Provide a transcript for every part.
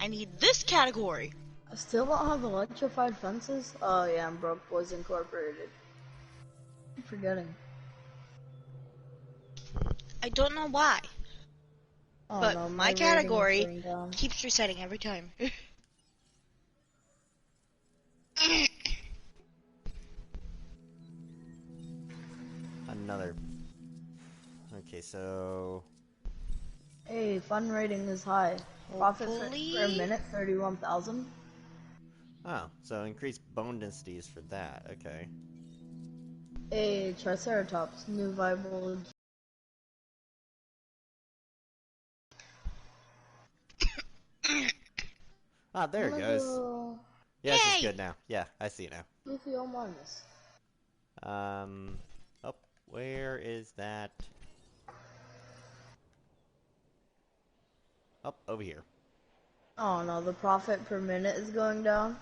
I need this category. I still don't have electrified fences? Oh yeah, I'm Broke Boys Incorporated. I'm forgetting. I don't know why, Oh but no, my my rating is category going down. keeps resetting every time. Another. Okay, so Hey, fun rating is high. Profit per Hopefully. minute, 31,000. so increased bone densities for that. Okay. Hey, Triceratops, new viable. Ah, there it goes. Yeah, this is Yay! good now. Yeah, I see it now. Lithium-minus. Oh, where is that? Oh, over here. Oh no, the profit per minute is going down.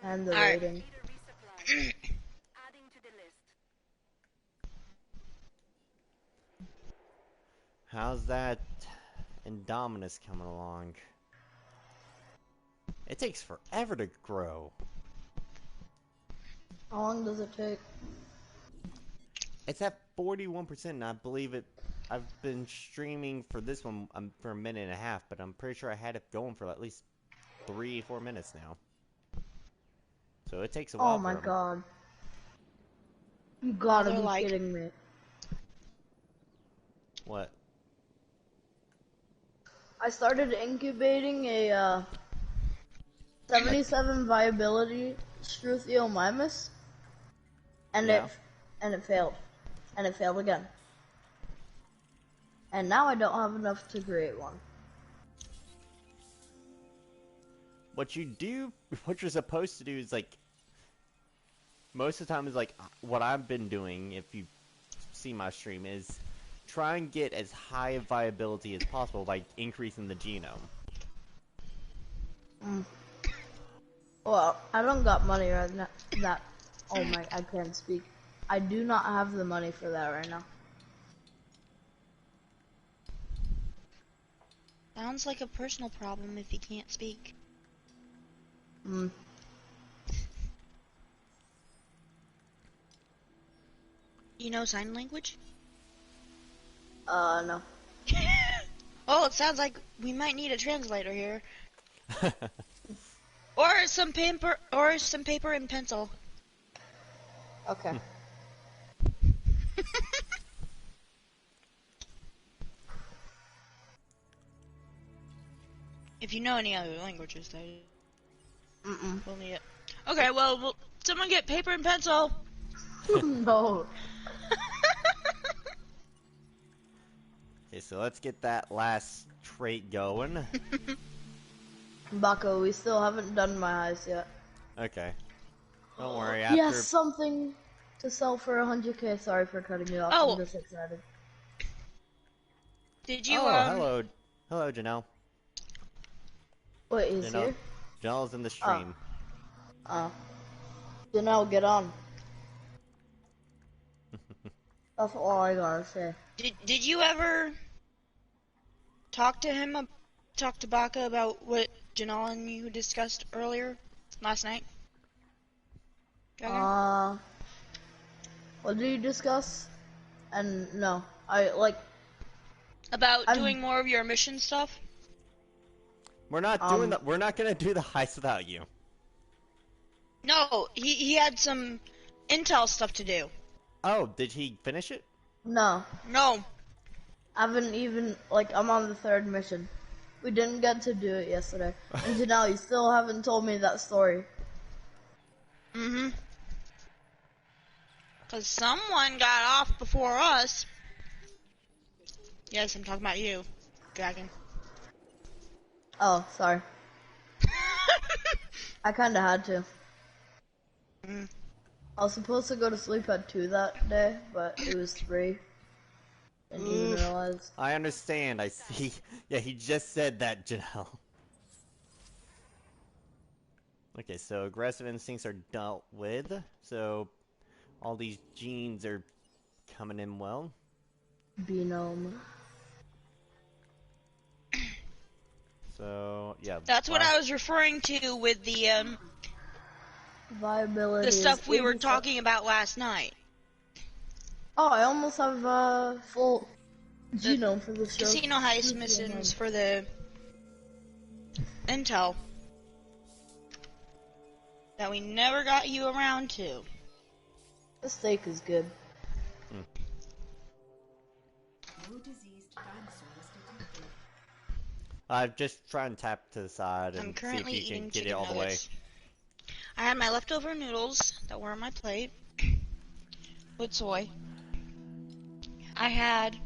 And the Alright. rating. How's that Indominus coming along? It takes forever to grow. How long does it take? It's at 41%, and I believe it. I've been streaming for this one for a minute and a half, but I'm pretty sure I had it going for at least 3-4 minutes now. So it takes a Oh while my for them. god. You gotta They're be like, kidding me. What? I started incubating a 77 viability Struthiomimus, and Yeah. it failed, and it failed again, and now I don't have enough to create one. What you do, what you're supposed to do is like, most of the time is like, what I've been doing, if you see my stream, is try and get as high of viability as possible by increasing the genome. Well, I don't got money right now. Oh my, I can't speak. I do not have the money for that right now. sounds like a personal problem if you can't speak. Hmm. You know sign language? No. Oh, it sounds like we might need a translator here. Or some paper and pencil. Okay. If you know any other languages, that is. Mm-mm. We'll need it. Okay, well, someone get paper and pencil. No. Okay, so let's get that last trait going. Baco, we still haven't done my eyes yet. Okay. Don't worry, He has after... something to sell for 100k. Sorry for cutting you off. I'm Oh, just excited. did you, Oh, hello. Hello, Janelle. Wait, he's Janelle, here? Janelle's in the stream. Oh. Janelle, get on. That's all I gotta say. did you ever talk to him, talk to Baka about what Janelle and you discussed earlier last night? Dragon? What did you discuss? And no, About I'm doing more of your mission stuff? We're not doing that. We're not gonna do the heist without you. No, he had some intel stuff to do. Oh, did he finish it? no. No. I haven't even I'm on the third mission. We didn't get to do it yesterday. And Janelle, you still haven't told me that story. Mm-hmm. Because someone got off before us. Yes, I'm talking about you, Dragon. Oh, sorry. I kinda had to. Mm. I was supposed to go to sleep at 2 that day, but it was 3. Didn't even realize. I understand. I see. Yeah, he just said that, Janelle. Okay, so aggressive instincts are dealt with. So all these genes are coming in well. Genome. So yeah. That's what I was referring to with the Viability. stuff we were 87. talking about last night. Oh, I almost have full The genome for the show. Casino heist missions for the intel that we never got you around to. The steak is good. No diseased dinosaurs detected. Just try and tap to the side I'm and see currently if you can eating get it chicken all the way. nuggets. I had my leftover noodles that were on my plate with soy. I had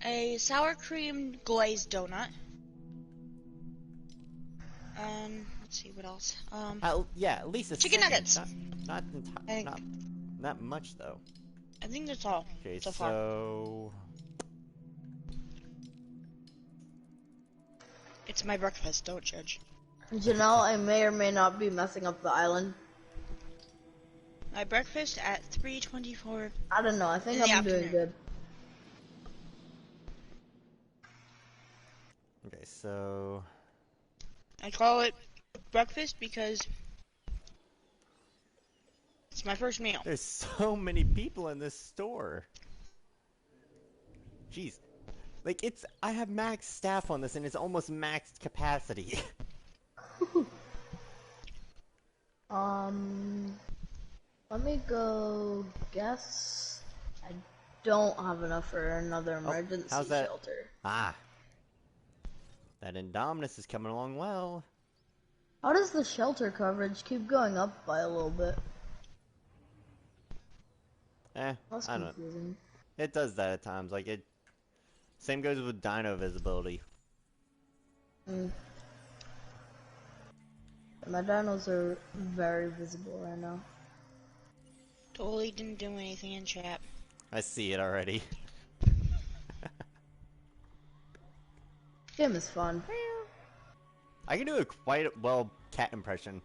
a sour cream glazed donut. Let's see what else. Yeah, at least a Chicken second. nuggets. Not much though. I think that's all Okay, so far. so It's my breakfast, don't judge. Janelle, I may or may not be messing up the island. My breakfast at 3:24. I don't know. I think In the I'm doing afternoon. good. okay, so I call it breakfast because it's my first meal. there's so many people in this store. Jeez. Like I have max staff on this and it's almost maxed capacity. Let me go guess. I don't have enough for another emergency how's that? shelter. That Indominus is coming along well. How does the shelter coverage keep going up by a little bit? That's I don't know. confusing. It does that at times. Like it. Same goes with dino visibility. My dinos are very visible right now. Totally didn't do anything in chat. I see it already. Game is fun. I can do a quite well cat impression.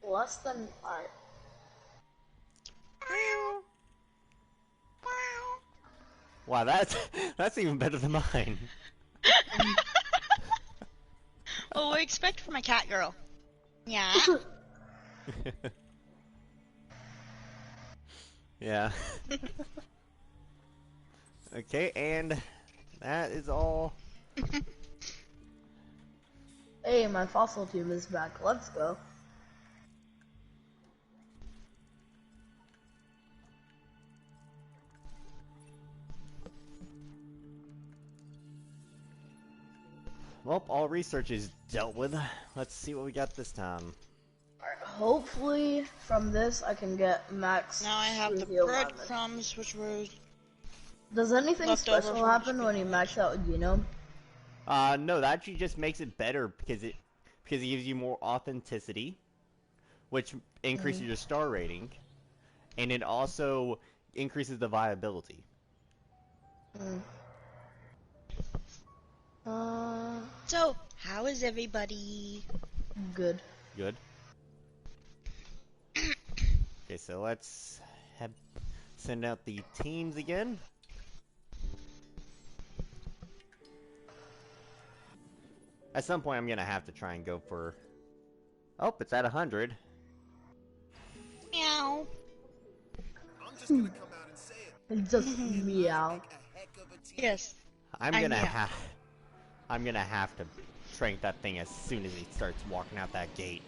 Less than art. Wow, that's even better than mine. Well, we expect from a cat girl. Yeah. Yeah. Okay, and that is all. Hey, my fossil tube is back. Let's go. Well, all research is dealt with. Let's see what we got this time. Alright, hopefully from this I can get max. Now I have the reveal alignment. breadcrumbs, which were Does anything left over special from happen chicken when you nuggets. max out a genome? No, that actually just makes it better because it gives you more authenticity, which increases your star rating, and it also increases the viability. So, how is everybody? Good. Good. Okay, so let's send out the teams again. At some point, I'm gonna have to try and go for. Oh, it's at 100. Meow. I'm just gonna come out and say it. Just meow. A heck of a team. Yes. I'm I gonna know. have to trank that thing as soon as he starts walking out that gate.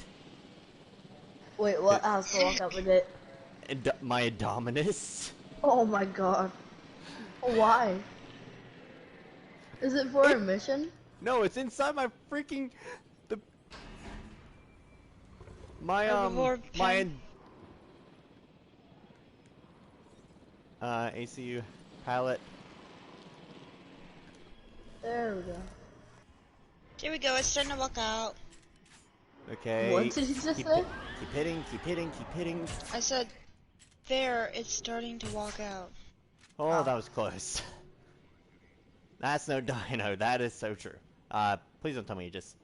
Wait, what has to walk out the gate? My Indominus. Oh my god. Why? Is it for a mission? No, it's inside my freaking my Herbivore pen. ACU pallet. There we go. Here we go. It's starting to walk out. Okay. What did you just keep, say? Keep hitting, keep hitting, keep hitting. I said, there. It's starting to walk out. Oh, that was close. That's no dino. That is so true. Please don't tell me you just.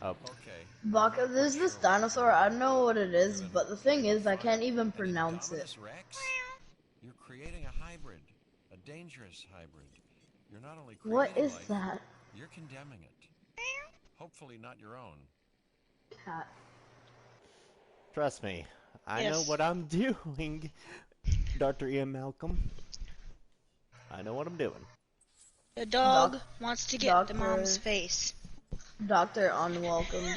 Oh, Okay. Baka, there's this dinosaur. I don't know what it is, but the thing is, I can't even An pronounce it. Indominus Rex? You're creating a hybrid. A dangerous hybrid. You're not only creating What is life, that? you're condemning it. Hopefully not your own. Cat. trust me, I know Yes. what I'm doing, Dr. Ian Malcolm. I know what I'm doing. The dog Doc- wants to get the Doctor- mom's face. Dr. Unwelcome.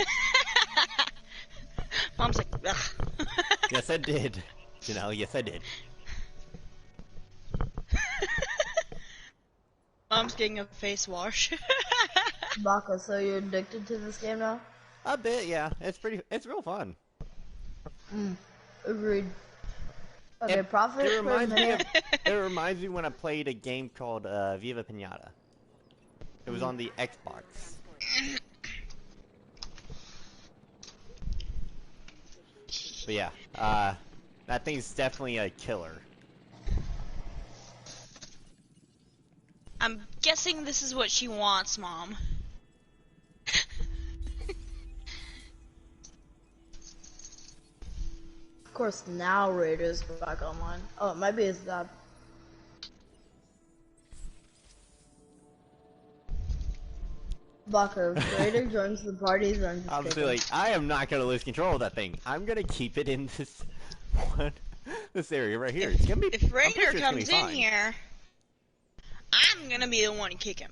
Mom's like, ugh. Yes, I did. Janelle, yes, I did. Mom's getting a face wash. Baka, so you're addicted to this game now? A bit, yeah. It's real fun. Agreed. Okay, profit It per reminds me of, minute. it reminds me when I played a game called Viva Pinata. It was on the Xbox. But yeah, that thing's definitely a killer. I'm guessing this is what she wants, Mom. Of course, now Raiders are back online. Oh, it might be his dad. Baka, if Raider joins the party, then just I'm kick just him. like, I am not gonna lose control of that thing. I'm gonna keep it in this one, this area right here. It's gonna be. If I'm pretty Raider sure it's gonna comes be in fine. here, I'm gonna be the one to kick him.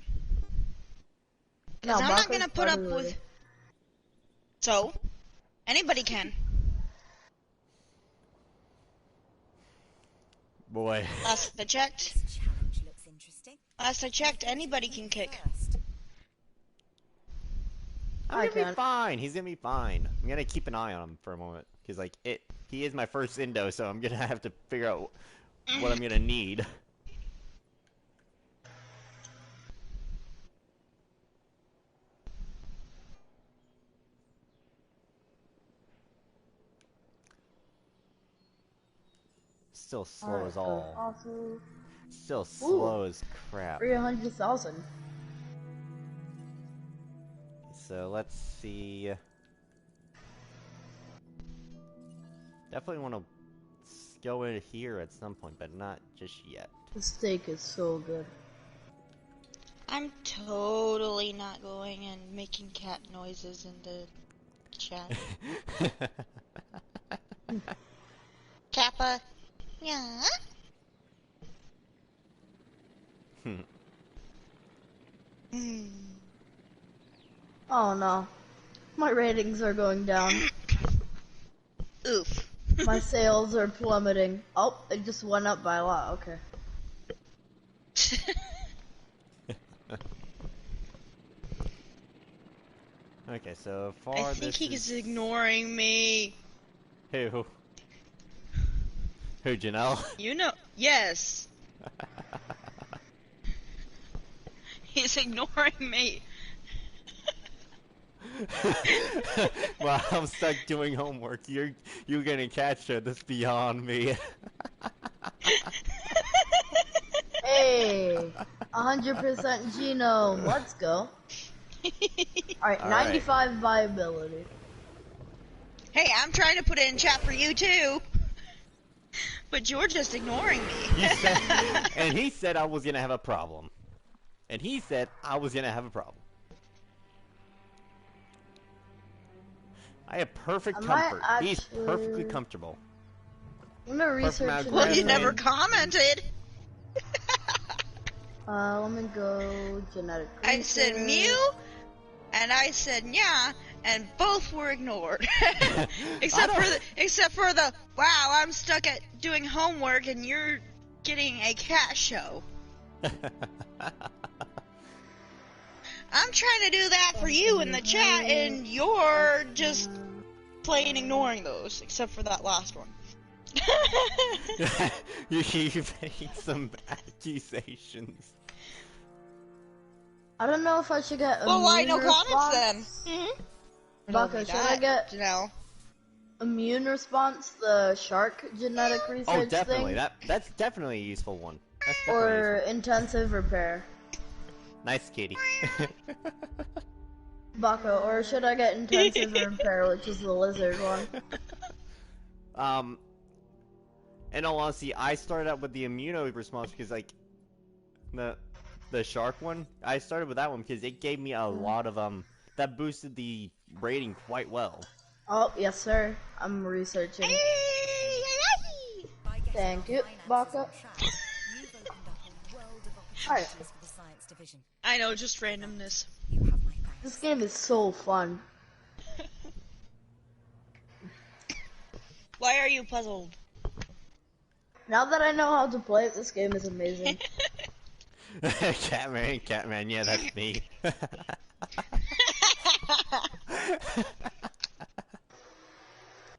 No, I'm not Baka's gonna put up party with. leader. So, anybody can. Boy. Last I checked, This challenge looks interesting. anybody can kick. First. I'm I gonna be can't. fine. He's gonna be fine. I'm gonna keep an eye on him for a moment, cause like he is my first Indo, so I'm gonna have to figure out what I'm gonna need. Still slow Alright, as so all. also Still slow as crap. 300,000. So let's see. Definitely want to go in here at some point, but not just yet. The steak is so good. I'm totally not going and making cat noises in the chat. Kappa. Yeah. Hmm. Oh no. My ratings are going down. Oof. My sales are plummeting. Oh, it just went up by a lot. Okay. Okay, so far I think this he's is... ignoring me. Who? Who, Janelle? You know, yes. He's ignoring me. Well, I'm stuck doing homework. You're gonna catch her. That's beyond me. Hey, 100% genome. Let's go. Alright, All 95 viability. Hey, I'm trying to put it in chat for you too. But you're just ignoring me. You said, and he said I was gonna have a problem. And he said I was gonna have a problem. I have perfect I might comfort. He's perfectly actually- comfortable. I'm gonna research amount of it. Well, you Right, never man. commented. Let me go genetic I said research. Mew, and I said yeah, and both were ignored. except for the wow, I'm stuck at doing homework and you're getting a cat show. I'm trying to do that for you in the chat, and you're just plain ignoring those, except for that last one. You made some accusations. I don't know if I should get Well, why immune no comments then? response. Mm-hmm. Baka, should I get Janelle? immune response, the shark genetic research Oh, definitely. thing? That's definitely a useful one. That's definitely Or intensive repair? useful. Nice, Katie. Baka, or should I get intensive repair, which is the lizard one? In all honesty, I started out with the immuno response because like the shark one. I started with that one because it gave me a lot of that boosted the rating quite well. Oh, yes, sir. I'm researching. By getting Thank our you, finances Baka. on track, you've opened up a world of Alright. opportunities for the science division. I know, just randomness. You have my thanks. This game is so fun. Why are you puzzled? Now that I know how to play it, this game is amazing. Catman, yeah, that's me.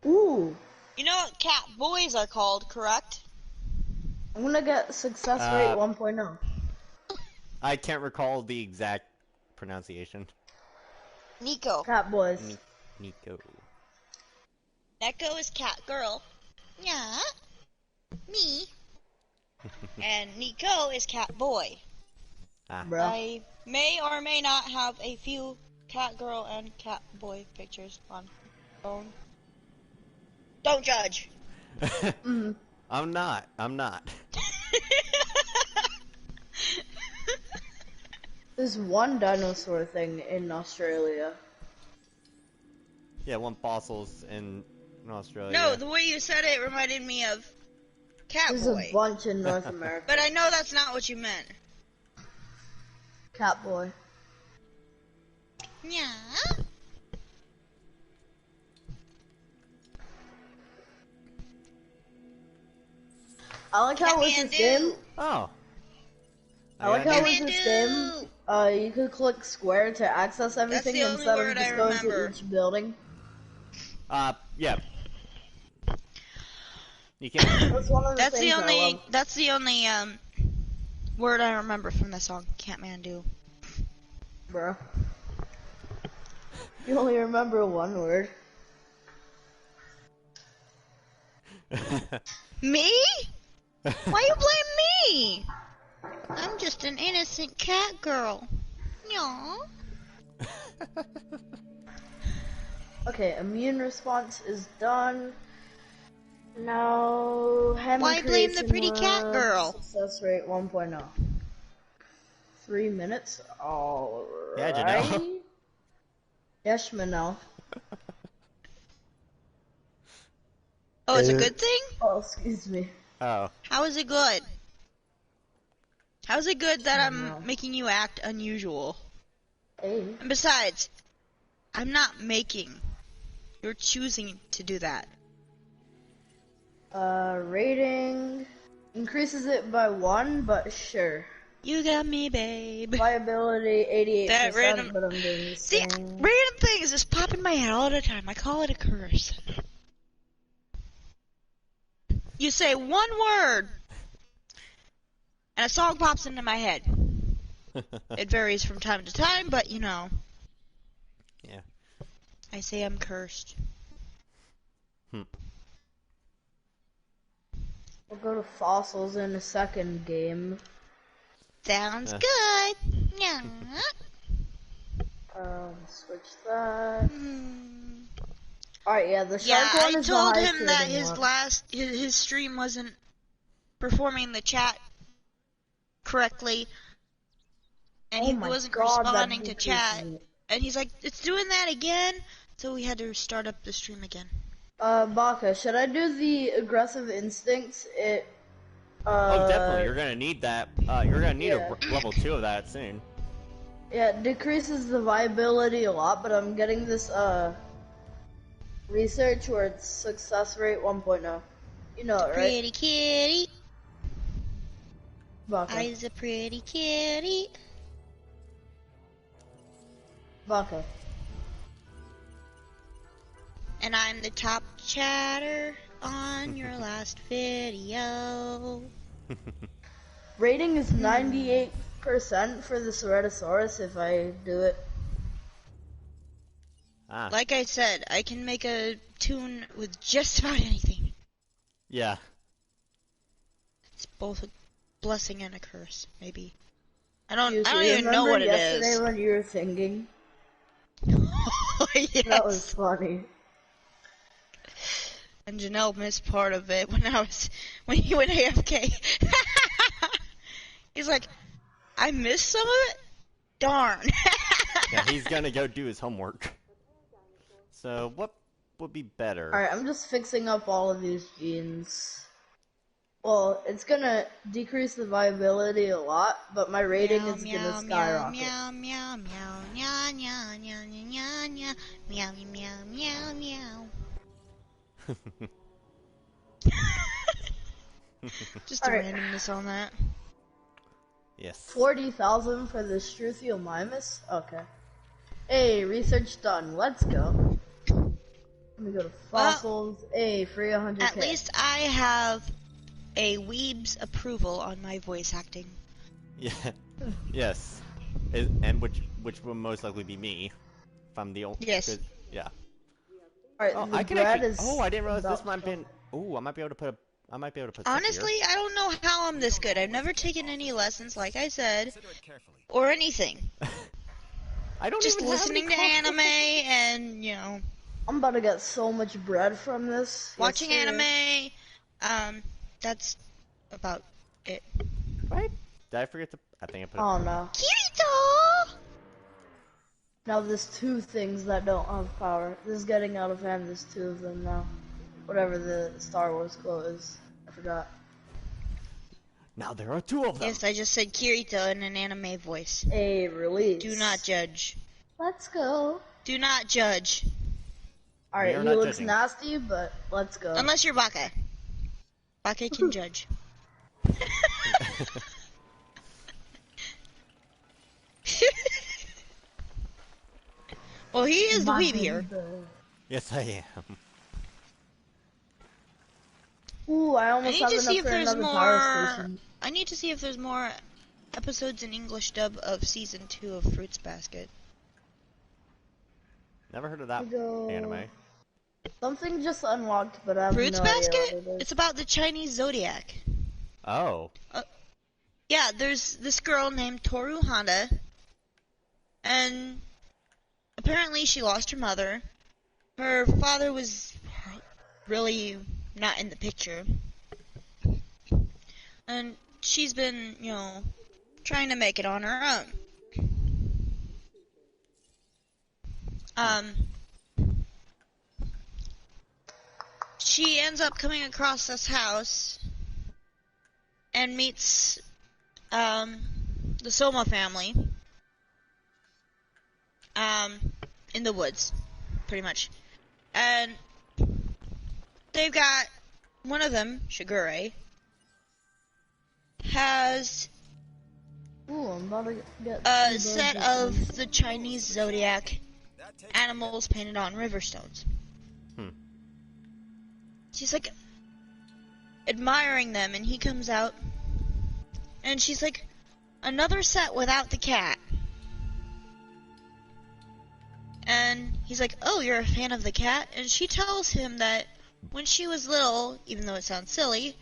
Ooh. You know what cat boys are called, correct? I'm gonna get success rate 1.0. I can't recall the exact pronunciation. Nico. Cat boys. Nico. Neko is cat girl. Yeah. Me. And Nico is cat boy. Bro. I may or may not have a few cat girl and cat boy pictures on phone. Don't judge. I'm not. There's one dinosaur thing in Australia. Yeah, one fossils in Australia. No, the way you said it reminded me of cat There's boy. a bunch in North America. But I know that's not what you meant. Cat boy. Yeah. I like how with this game, Oh. I like how with Catmandu. this game, you could click square to access everything the only instead of word just I going to remember. each building. Yeah. You can't. That's one of the That's things the I only. love. That's the only word I remember from the song Catmandu. Bro. You only remember one word. Me? Why you blame me? I'm just an innocent cat girl. Yaw. Okay, immune response is done. Now, Hammond Why blame the creation pretty cat was girl? Success rate 1.0. 3 minutes? Alright. Yeah, Janelle. Yes, Manel. Oh, it's a good thing? Oh, excuse me. Oh. How is it good? How is it good that No. I'm making you act unusual? Hey. And besides, I'm not making. You're choosing to do that. Rating increases it by 1, but sure. You got me, babe. Viability 88%, That random- but I'm doing the See, same. random things just pop in my head all the time. I call it a curse. You say one word, and a song pops into my head. It varies from time to time, but you know. Yeah. I say I'm cursed. Hmm. We'll go to fossils in a second game. Sounds good. Yeah. Switch that. Hmm. Alright, yeah, the Yeah, shark one I is told the him highest that rating one. his stream wasn't performing the chat correctly, and Oh he my wasn't God, that responding to decreases chat. it. And he's like, "It's doing that again," so we had to start up the stream again. Baka, should I do the aggressive instincts? Oh, definitely. You're gonna need that. You're gonna need yeah. a level 2 of that soon. Yeah, it decreases the viability a lot, but I'm getting this, research where it's success rate 1.0. You know it, right? Pretty kitty, Baka. I's a pretty kitty. Baka. And I'm the top chatter on your last video. Rating is 98% for the Ceratosaurus if I do it. Ah. Like I said, I can make a tune with just about anything. Yeah. It's both a blessing and a curse, maybe. I don't You even know what it yesterday is. when you were singing? Oh, That was yes. funny. And Janelle missed part of it when he went AFK. He's like, I missed some of it? Darn. Yeah, he's gonna go do his homework. So, what would be better? Alright, I'm just fixing up all of these genes. Well, it's gonna decrease the viability a lot, but my rating is gonna skyrocket. Meow, meow, meow, meow, meow, meow, meow, meow, meow, meow, meow, meow. Just the Alright. randomness on that. Yes. 40,000 for the Struthiomimus? Okay. Hey, research done. Let's go. Let me go to fossils. Hey, free 100k. At least I have a weeb's approval on my voice acting. Yeah. Yes. And which will most likely be me. If I'm the only. Yes. Yeah. Alright, Oh, the I can bread actually. is Oh, I didn't realize this about might have been. done. Oh, I might be able to put. I might be able to put. stuff Honestly, here. I don't know how I'm this good. I've never taken any lessons, like I said, Consider it carefully. or anything. I don't Just even have listening to any anime and, I'm about to get so much bread from this. watching Yes, sir. anime. That's about it. Right? Did I forget to? I think I put. Oh no. Kirito! Now there's two things that don't have power. This is getting out of hand. There's two of them now. Whatever the Star Wars quote is. I forgot. Now there are two of them. Yes, I just said Kirito in an anime voice. A release. Do not judge. Let's go. Do not judge. Alright, are he not looks judging. nasty, but let's go. Unless you're Baka. Baka can judge. Well, he is the weeb here. Yes, I am. Ooh, I I almost need have to enough see if for there's another power more. station. I need to see if there's more episodes in English dub of season 2 of Fruits Basket. Never heard of that Go. anime. Something just unlocked, but I have Fruits no idea Basket? what it is. It's about the Chinese zodiac. Oh. Yeah, there's this girl named Toru Honda, and apparently she lost her mother. Her father was really not in the picture. And she's been, trying to make it on her own. She ends up coming across this house and meets the Soma family in the woods, pretty much. And they've got one of them, Shigure, has Ooh, I'm about to get a two set birds with one. of the Chinese zodiac animals painted on river stones. She's like admiring them, and he comes out, and she's like, another set without the cat. And he's like, oh, you're a fan of the cat? And she tells him that when she was little, even though it sounds silly,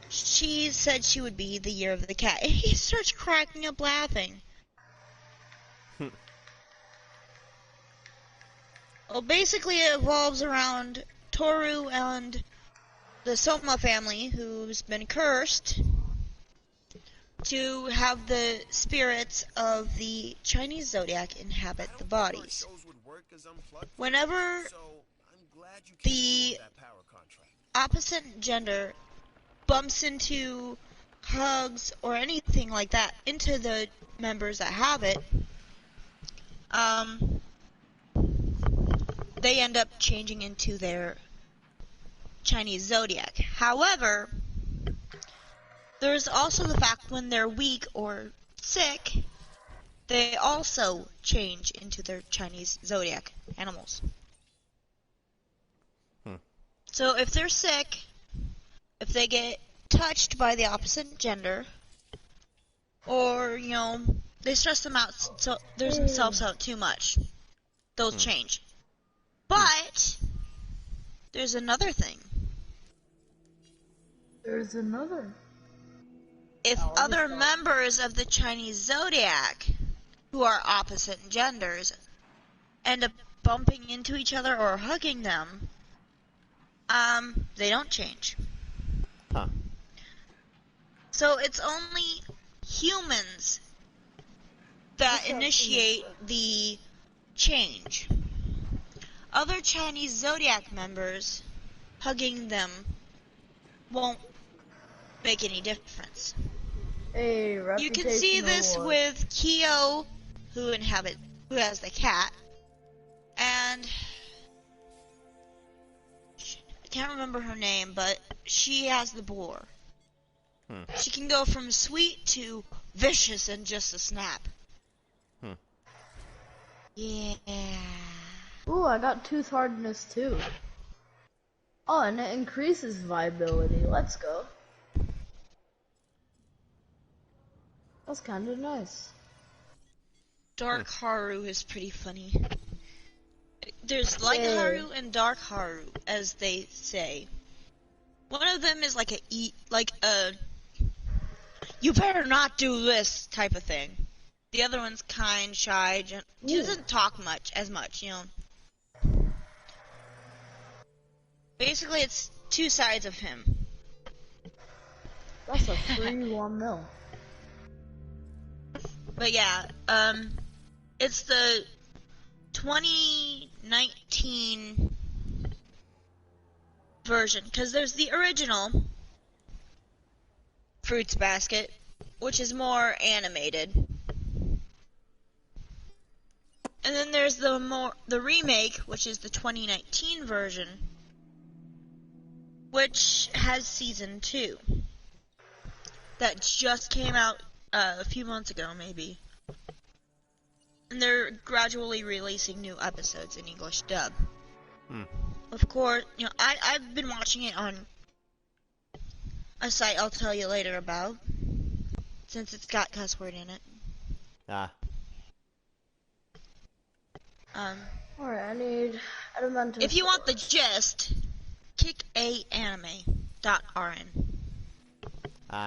she said she would be the year of the cat. And he starts cracking up laughing. Well, basically it evolves around Toru and the Soma family, who's been cursed to have the spirits of the Chinese zodiac inhabit the bodies. Whenever the opposite gender bumps into, hugs, or anything like that into the members that have it, they end up changing into their Chinese zodiac. However, there's also the fact when they're weak or sick, they also change into their Chinese zodiac animals. So if they're sick, if they get touched by the opposite gender, or, they stress them out, so there's themselves out too much, they'll change. But there's another thing. There's another. If other members of the Chinese zodiac who are opposite genders end up bumping into each other or hugging them, they don't change. Huh. So it's only humans that initiate the change. Other Chinese zodiac members hugging them won't make any difference. A You can see reputational this award. with Kyo, who has the cat, and I can't remember her name, but she has the boar. She can go from sweet to vicious in just a snap. Yeah. Ooh, I got tooth hardness too. Oh, and it increases viability. Let's go. That's kind of nice. Dark Haru is pretty funny. There's Light Yay. Haru and Dark Haru, as they say. One of them is like a you better not do this type of thing. The other one's kind, shy, he doesn't talk as much, you know. Basically, it's two sides of him. That's a free 1 mil. But yeah, it's the 2019 version, because there's the original Fruits Basket, which is more animated. And then there's the remake, which is the 2019 version, which has season 2. That just came out a few months ago, maybe. And they're gradually releasing new episodes in English dub. Of course, you know, I've been watching it on a site I'll tell you later about, since it's got cuss word in it. Alright, I need elemental. If you want the gist, kickanime.rn.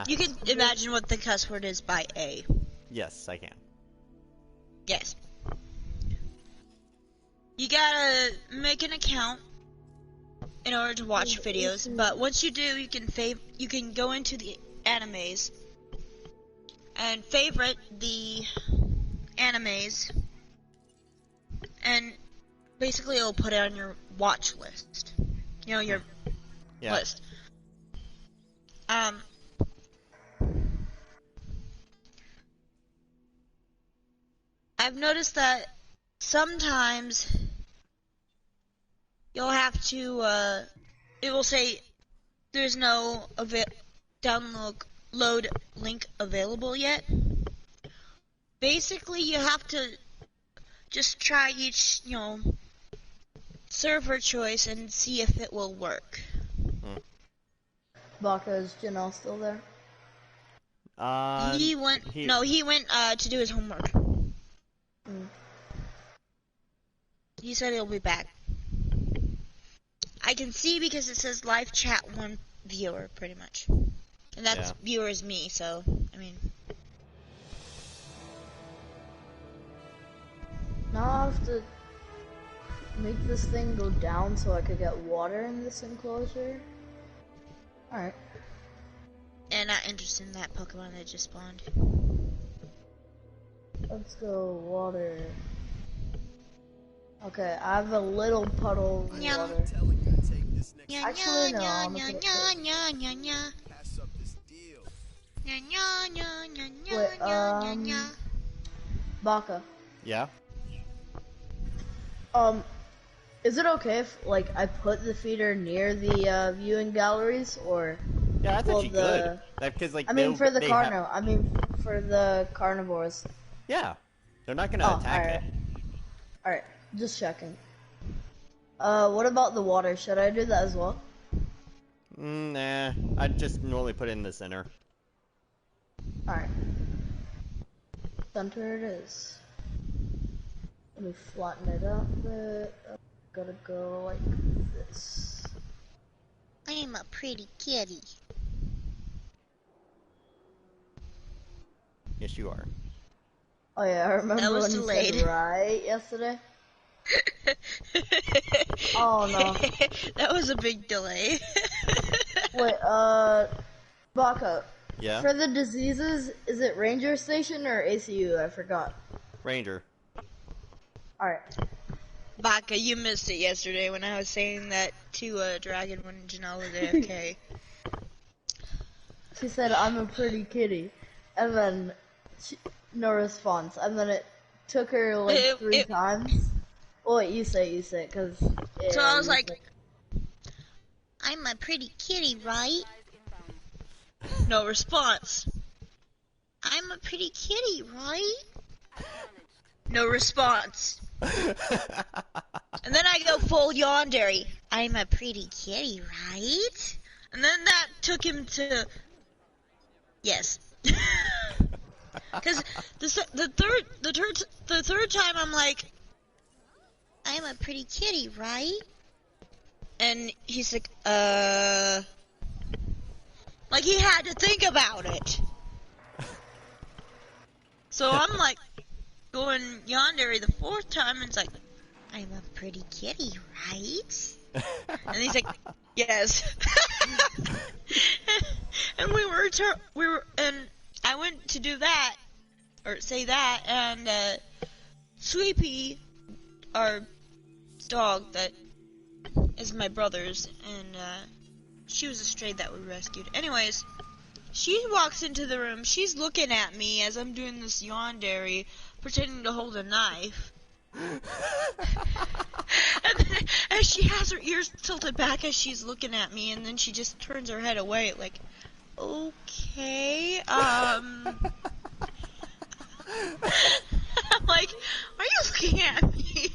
You can imagine what the cuss word is by A. Yes, I can. Yes. You gotta make an account in order to watch videos, but once you do, you can go into the animes and favorite the animes, and basically it'll put it on your watch list. You know, your list. I've noticed that sometimes you'll have to, it will say there's no download link available yet. Basically, you have to just try each, you know, server choice and see if it will work. Baka, is Janelle still there? He went to do his homework. He said he'll be back. I can see because it says live chat 1 viewer, pretty much. And that viewer is me, so, I mean. Now I have to make this thing go down so I could get water in this enclosure. Alright. And not interested in that Pokemon that just spawned. Let's go, water. Okay, I have a little puddle of water. Actually, no, I'm gonna put it. Wait, Baka. Yeah? Is it okay if, like, I put the feeder near the, viewing galleries, or... Yeah, that's will actually good. Because, like, I mean, for the for the carnivores. Yeah. They're not gonna attack it. Alright, just checking. What about the water? Should I do that as well? Nah. I'd just normally put it in the center. Alright. Center it is. Let me flatten it up a bit. Gotta go like this. I'm a pretty kitty. Yes, you are. Oh yeah, I remember That was when you delayed. said right yesterday. Oh, no. That was a big delay. Wait, Baka. Yeah? For the diseases, is it Ranger Station or ACU? I forgot. Ranger. Alright. Baka, you missed it yesterday when I was saying that to Dragon when Janelle was AFK. She said, I'm a pretty kitty. And then, no response. And then it took her like three times. Oh, wait, you say it, because... So I was like, I'm a pretty kitty, right? No response. I'm a pretty kitty, right? No response. And then I go full yandere. I'm a pretty kitty, right? And then that took him to... Yes. Because the third time I'm like, I'm a pretty kitty, right? And he's like, like he had to think about it. So I'm like, going yandere the fourth time, and it's like, I'm a pretty kitty, right? And he's like, yes. And and I went to do that, or say that, and Sweepy, our dog that is my brother's, and she was a stray that we rescued. Anyways, she walks into the room. She's looking at me as I'm doing this yandere, pretending to hold a knife. And she has her ears tilted back as she's looking at me, and then she just turns her head away, like, okay, I'm like, are you looking at me?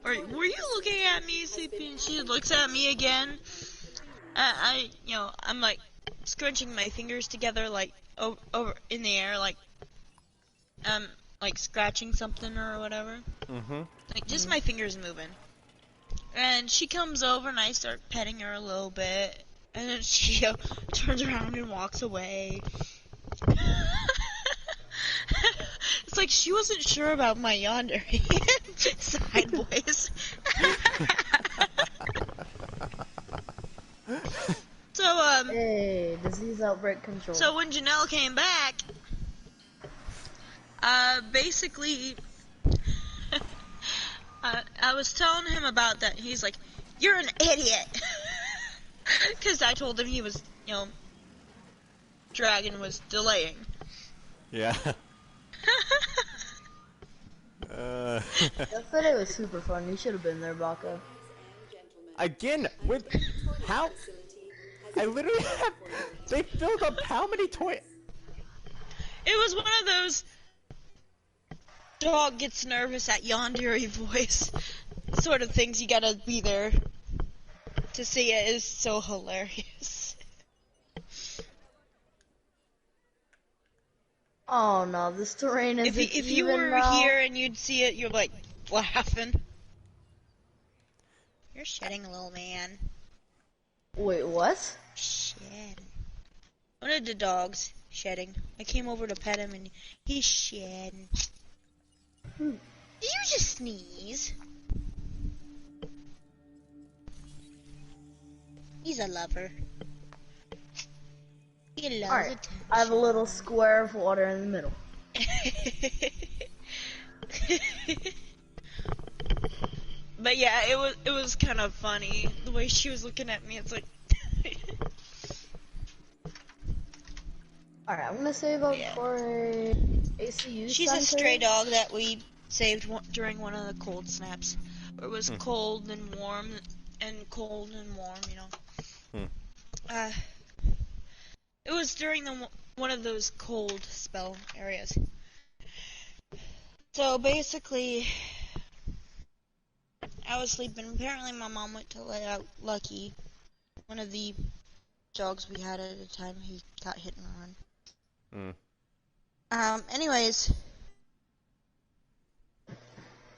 Or were you looking at me, Sleepy? And she looks at me again. I'm like scrunching my fingers together, like over in the air, like scratching something or whatever. Like just my fingers moving. And she comes over and I start petting her a little bit, and then she turns around and walks away. It's like she wasn't sure about my yandere sideways. So Hey, disease outbreak control. So when Janelle came back, basically, I was telling him about that. He's like, "You're an idiot," because I told him he was, Dragon was delaying. Yeah. Yesterday was super fun. You should have been there, Baka. Again, with how I literally have, they filled up how many toys? It was one of those dog gets nervous at yandere voice sort of things. You gotta be there to see it. Is so hilarious. Oh no, this terrain is If you were here and you'd see it, you're like laughing. You're shedding, little man. Wait, what? Shedding. One of the dogs shedding. I came over to pet him and he's shedding. Did you just sneeze? He's a lover. He loves Alright, attention. I have a little square of water in the middle. But yeah, it was kind of funny the way she was looking at me. It's like, Alright, I'm gonna save up for a ACU. she's center. a stray dog that we saved during one of the cold snaps. Where it was cold and warm, and cold and warm, It was during one of those cold spell areas. So basically, I was sleeping. Apparently my mom went to let out Lucky, one of the dogs we had at the time. He got hit and run. Anyways,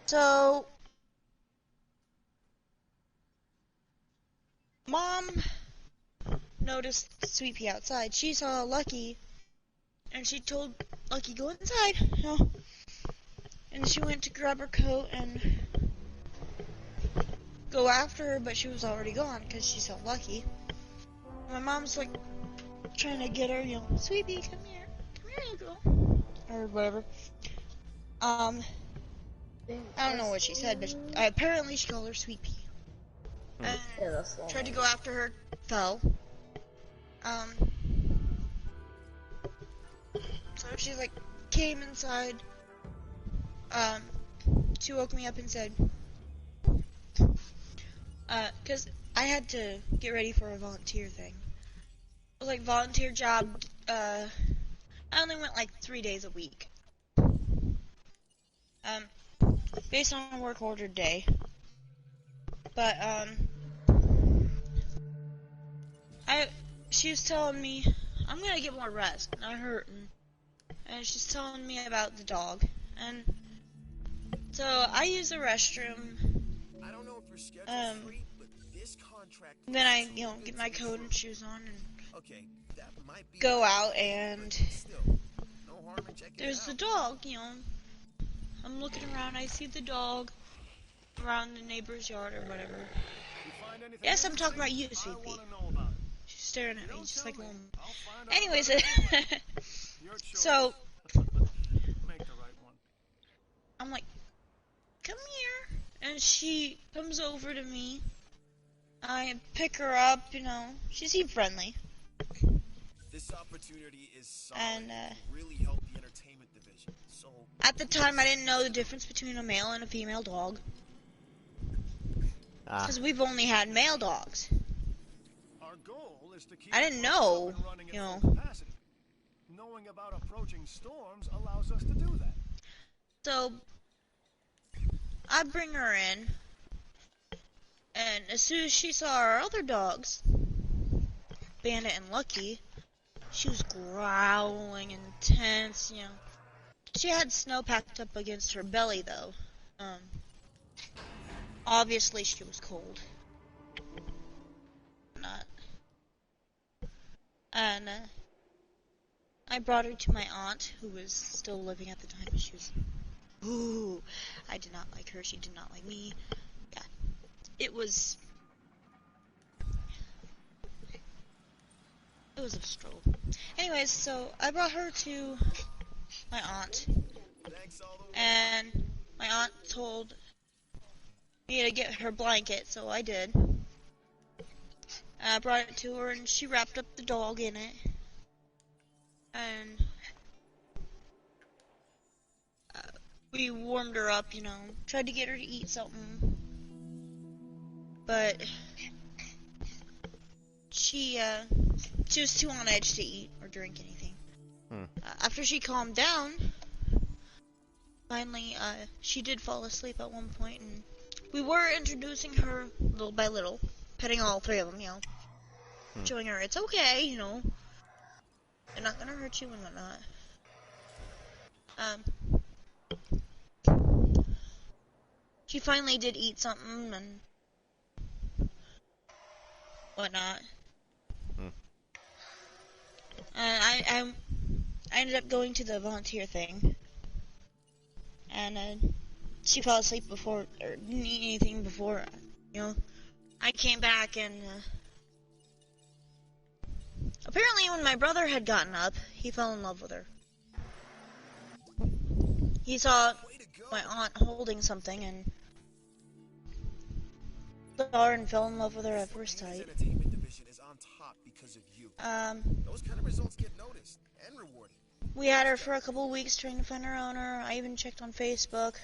so Mom noticed Sweepy outside. She saw Lucky, and she told Lucky, go inside, And she went to grab her coat, and go after her, but she was already gone because she's so lucky. My mom's like trying to get her, sweetie, come here, you girl, or whatever. I don't know what she said, but apparently she called her Sweet Pea. And Yeah, that's the tried to one. go after her, fell. So she like came inside. She woke me up and said, cause I had to get ready for a volunteer thing. It was like volunteer job. I only went like 3 days a week. Based on a work order day. But she was telling me I'm gonna get more rest, not hurting. And she's telling me about the dog. And so I use the restroom. I don't know if your schedule's free, but this contract. Then I, get my coat and shoes on and Okay, that might be go out, and still, no harm in checking there's it the out. dog, I'm looking around, I see the dog around the neighbor's yard or whatever. Yes, I'm talking about you, Sweet Pea. She's staring at me just like a woman. Anyways, so I'm like, come here. And she comes over to me. I pick her up, she seemed friendly. This opportunity is solid. And really help the entertainment division. So at the time, I didn't know the difference between a male and a female dog. Because we've only had male dogs. Our goal is to keep I didn't know, up and running at full capacity. Knowing about approaching storms allows us to do that. So I bring her in, and as soon as she saw our other dogs, Bandit and Lucky, she was growling intense, She had snow packed up against her belly, though. Obviously she was cold. Not. And I brought her to my aunt, who was still living at the time. She was, ooh, I did not like her. She did not like me. Yeah, it was a struggle. Anyways, so I brought her to my aunt, and my aunt told me to get her blanket, so I did. I brought it to her, and she wrapped up the dog in it, and we warmed her up, tried to get her to eat something, but she was too on edge to eat or drink anything. After she calmed down, finally, she did fall asleep at one point, and we were introducing her little by little, petting all three of them, showing her it's okay, they're not gonna hurt you and whatnot. She finally did eat something and whatnot. I ended up going to the volunteer thing, and she fell asleep before, or didn't eat anything before, I came back, and apparently when my brother had gotten up, he fell in love with her. He saw my aunt holding something, and saw her and fell in love with her at first sight. Entertainment division is on top because of you. Those kind of results get noticed and rewarded. We had her for a couple of weeks trying to find her owner. I even checked on Facebook.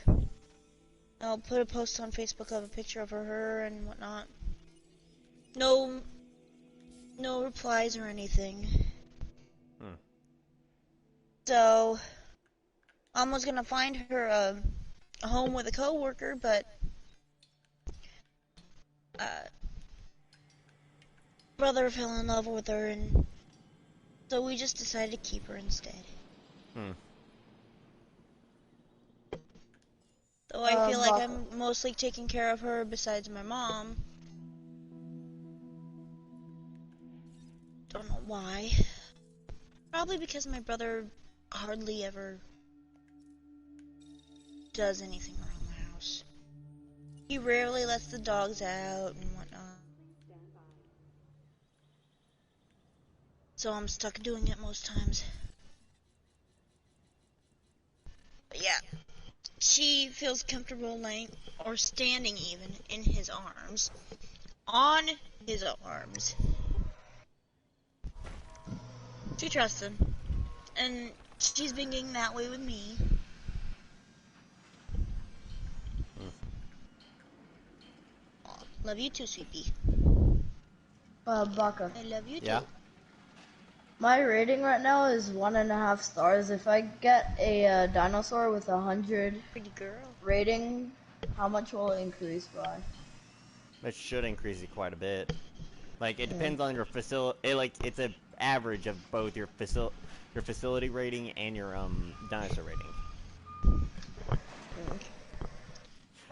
I'll put a post on Facebook of a picture of her and whatnot. No replies or anything. So, Mom was gonna find her a home with a coworker, but brother fell in love with her, and so we just decided to keep her instead. So I feel like I'm mostly taking care of her besides my mom. Don't know why. Probably because my brother hardly ever does anything around the house. He rarely lets the dogs out and whatnot. So I'm stuck doing it most times. But yeah, she feels comfortable laying or standing even in his arms. On his arms. She trusts him. And she's been getting that way with me. Aw, love you too, sweetie. Baka. I love you Yeah. too. My rating right now is 1.5 stars. If I get a dinosaur with 100 Pretty girl. rating, how much will it increase by? It should increase it quite a bit. Like, it depends on your facility. Like, it's an average of both your facility rating and your dinosaur rating.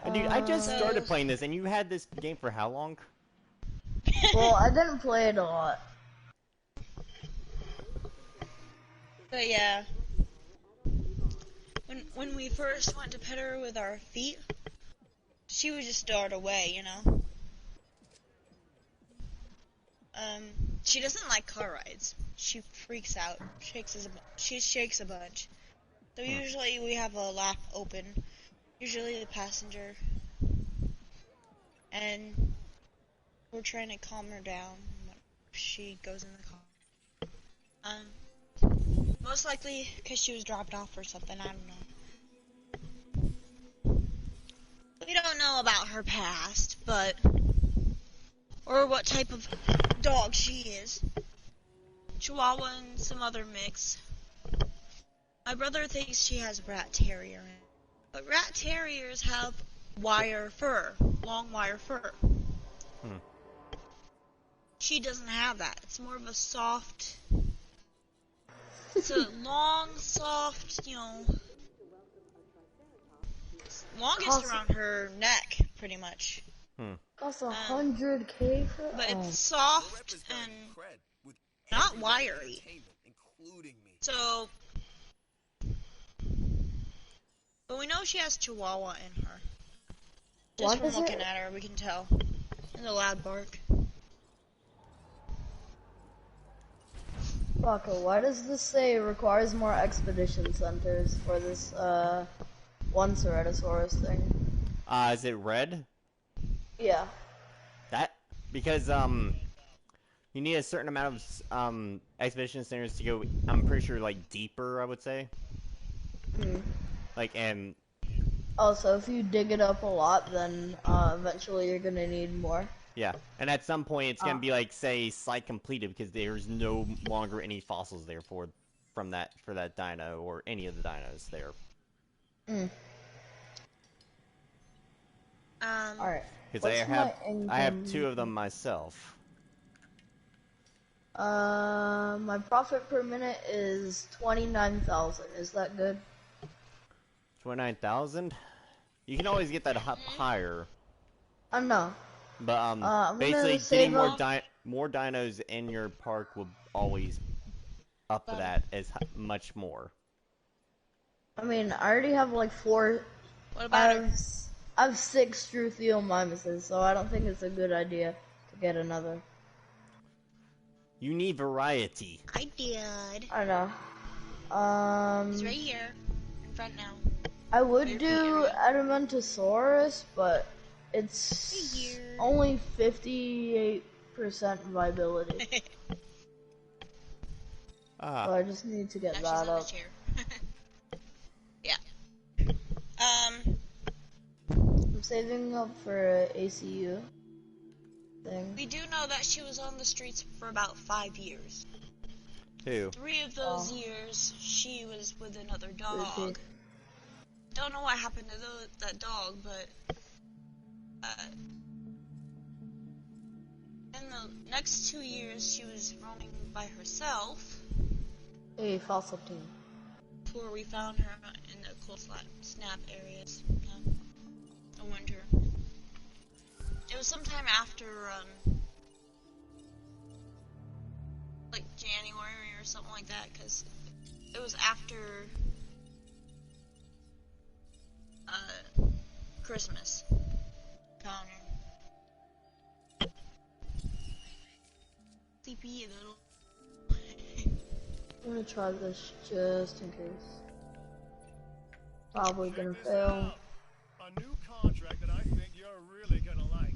And dude, I just started playing this, and you had this game for how long? Well, I didn't play it a lot. But yeah. When we first went to pet her with our feet, she would just dart away, you know? She doesn't like car rides. She freaks out. She shakes a bunch. So usually we have a lap open. Usually the passenger. And we're trying to calm her down when she goes in the car. Most likely because she was dropped off or something, I don't know. We don't know about her past, but... or what type of dog she is. Chihuahua and some other mix. My brother thinks she has rat terrier in it. But rat terriers have wire fur. Long wire fur. She doesn't have that. It's more of a soft... it's a long, soft, you know... longest around her neck, pretty much. Costs 100K for But it? it's soft and not wiry. So... but we know she has Chihuahua in her. Just from looking at her, we can tell. And the loud bark. Baka, why does this say requires more expedition centers for this, one Ceratosaurus thing? Is it red? Yeah. That, because, you need a certain amount of, expedition centers to go, I'm pretty sure, like, deeper, I would say. Like, and... oh, so if you dig it up a lot, then, eventually you're gonna need more? yeah, and at some point it's gonna be like, say, site completed because there's no longer any fossils there for that dino or any of the dinos there. Alright. Because I have 2 of them myself. My profit per minute is 29,000. Is that good? 29,000. You can always get that higher. No. But I'm basically gonna getting more dinos in your park will always up that as much more. I mean, I already have like 4. What about her? I have 6 Struthiomimuses, so I don't think it's a good idea to get another. You need variety. I did. I know. It's right here. In front now. I would do Adamantosaurus, but it's only 58% viability. So I just need to get that up. Yeah. I'm saving up for a ACU thing. We do know that she was on the streets for about 5 years. Who? 3 of those years, she was with another dog. Don't know what happened to that dog, but in the next 2 years, she was roaming by herself. Hey, fossil team. Before we found her in the cold snap areas in winter. It was sometime after, like January or something like that, because it was after Christmas. TP and it'll. I'm gonna try this just in case. Probably gonna fail. A new contract that I think you're really gonna like.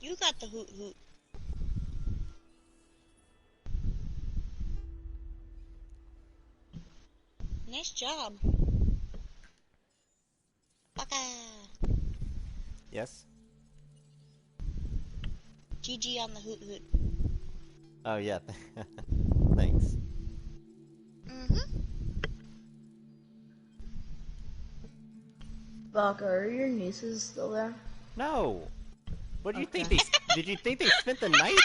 You got the hoot hoot. Nice job. Baka. Yes? GG on the hoot hoot. Oh, yeah. Thanks. Baka, are your nieces still there? No! What do you Okay. think they... Did you think they spent the night?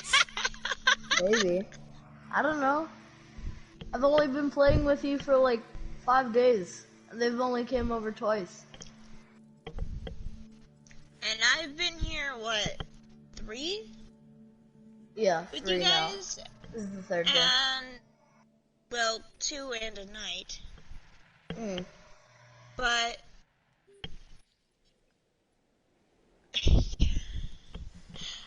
Maybe. I don't know. I've only been playing with you for like 5 days. And they've only came over twice. And I've been here, what, 3? Yeah, With 3 you now. guys? This is the 3rd day. And, well, 2 and a night. Mm. But...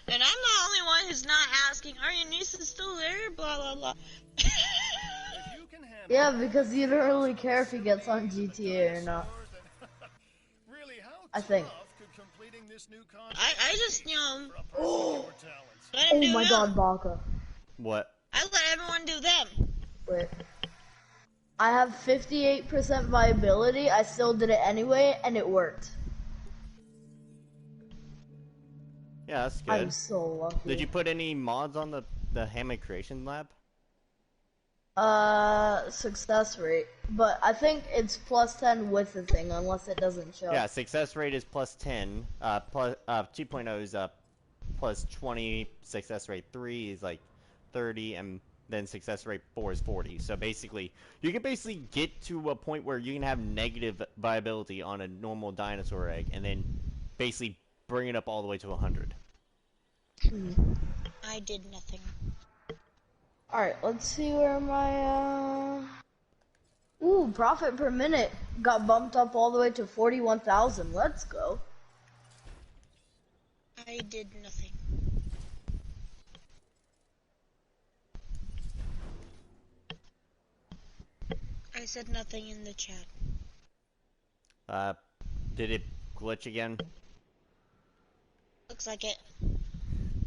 And I'm the only one who's not asking, are your nieces still there? Blah, blah, blah. If you can handle Yeah, because you don't really care if he gets on GTA or not. really, how I think. tough could completing this new contract I just, you know, for a person of your talents? let them Oh do my them. god, Baka. What? I let everyone do them. Wait. I have 58% viability. I still did it anyway, and it worked. Yeah, that's good. I'm so lucky. Did you put any mods on the Hammock Creation Lab? Success rate. But I think it's plus 10 with the thing, unless it doesn't show. Yeah, success rate is plus 10. 2.0 is plus 20. Success rate 3 is like 30, and then success rate 4 is 40. So basically, you can basically get to a point where you can have negative viability on a normal dinosaur egg, and then basically bring it up all the way to 100. I did nothing. Alright, let's see where my, Ooh, profit per minute got bumped up all the way to 41,000. Let's go. I did nothing. I said nothing in the chat. Did it glitch again? Looks like it.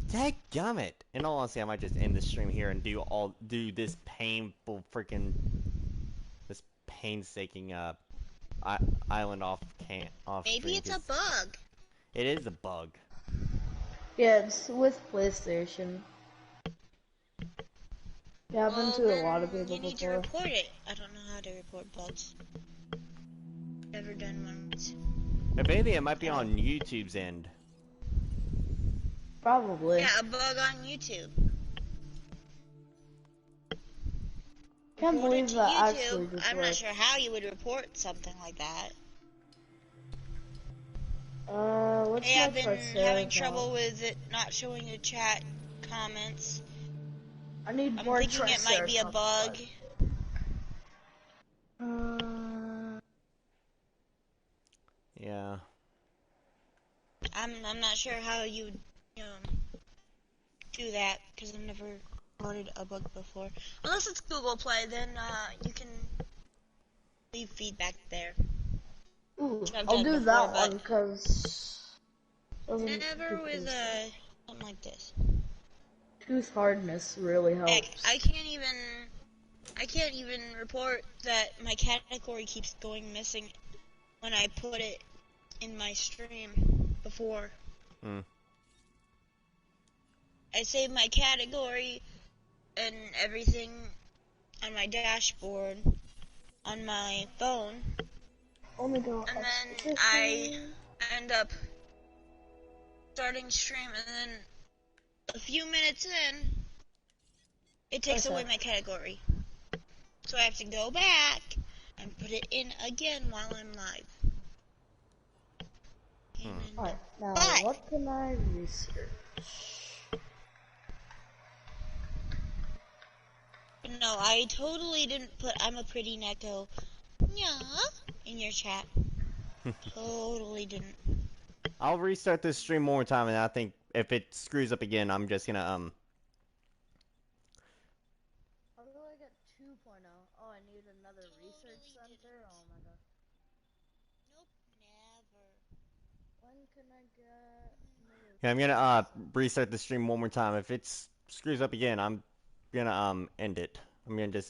Dadgummit! In all honesty, I might just end the stream here and do this painful freaking, this painstaking island off Maybe stream, it's a 'cause bug. it is a bug. Yeah, it's with PlayStation. It happened to a lot of then people you need to before. report it. I don't know how to report bugs. Never done one. If anything, it might be on YouTube's end. Probably. Yeah, a bug on YouTube. Can't Report it believe to that YouTube. actually just I'm not worked. sure how you would report something like that. Let's Hey, I've not been try having Sarah trouble now. with it not showing the chat comments. I need I'm more thinking it might be a bug. Yeah. I'm not sure how you would, do that because I've never reported a bug before. Unless it's Google Play, then you can leave feedback there. Ooh, Which I've I'll done do before, that but one because never with something like this. tooth hardness really helps. Heck, I can't even report that my category keeps going missing when I put it in my stream before. I saved my category and everything on my dashboard on my phone, Oh my god. and then I end up starting stream, and then a few minutes in, it takes away my category. So I have to go back and put it in again while I'm live. And Alright, now but what can I research? No, I totally didn't put I'm a pretty Neko. Yeah, in your chat. Totally didn't. I'll restart this stream one more time, and I think if it screws up again, I'm just gonna How do I get 2.0? Oh, I need another research center? Oh my god. Nope, never. When can I get another Yeah, I'm gonna research center? restart the stream one more time. If it screws up again, I'm gonna end it. I'm gonna just